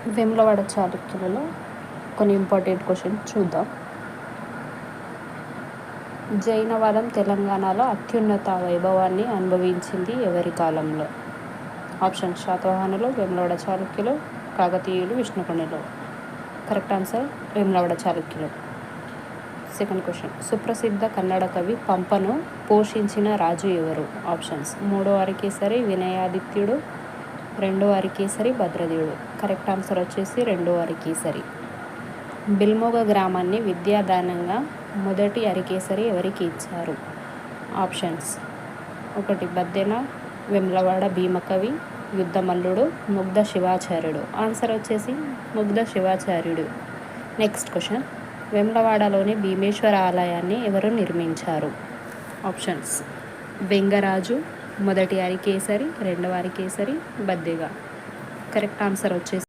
వేములవాడ చాళుక్యులలో కొన్ని important questions చూద్దాం. జైనవాదం తెలంగాణలో అత్యున్నత వైభవాన్ని అనుభవించింది ఎవరి కాలంలో? ఆప్షన్ శాతవాహనులు, వేములవాడ చాళుక్యులు, కాకతీయులు, విష్ణుకుండిలు. కరెక్ట్ ఆన్సర్ వేములవాడ చాళుక్యులు. సెకండ్ క్వశ్చన్, సుప్రసిద్ధ కన్నడ కవి పంపను పోషించిన రాజు ఎవరు? ఆప్షన్స్: మూడో అరికేసరి వినయాదిత్యుడు, రెండో అరికేసరి భద్రదేవుడు. కరెక్ట్ ఆన్సర్ వచ్చేసి రెండో అరికేసరి. బిల్మోగ గ్రామాన్ని విద్యాదానంగా మొదటి అరికేసరి ఎవరికి ఇచ్చారు? ఆప్షన్స్: ఒకటి బద్దెన, వేములవాడ భీమకవి, యుద్ధమల్లుడు, ముగ్ధ శివాచార్యుడు. ఆన్సర్ వచ్చేసి ముగ్ధ శివాచార్యుడు. నెక్స్ట్ క్వశ్చన్, వేములవాడలోని భీమేశ్వర ఆలయాన్ని ఎవరు నిర్మించారు? ఆప్షన్స్: బెంగరాజు, మొదటి అరికేసరి, రెండవ అరికేసరి, బద్దెగ. కరెక్ట్ ఆన్సర్ వచ్చేసి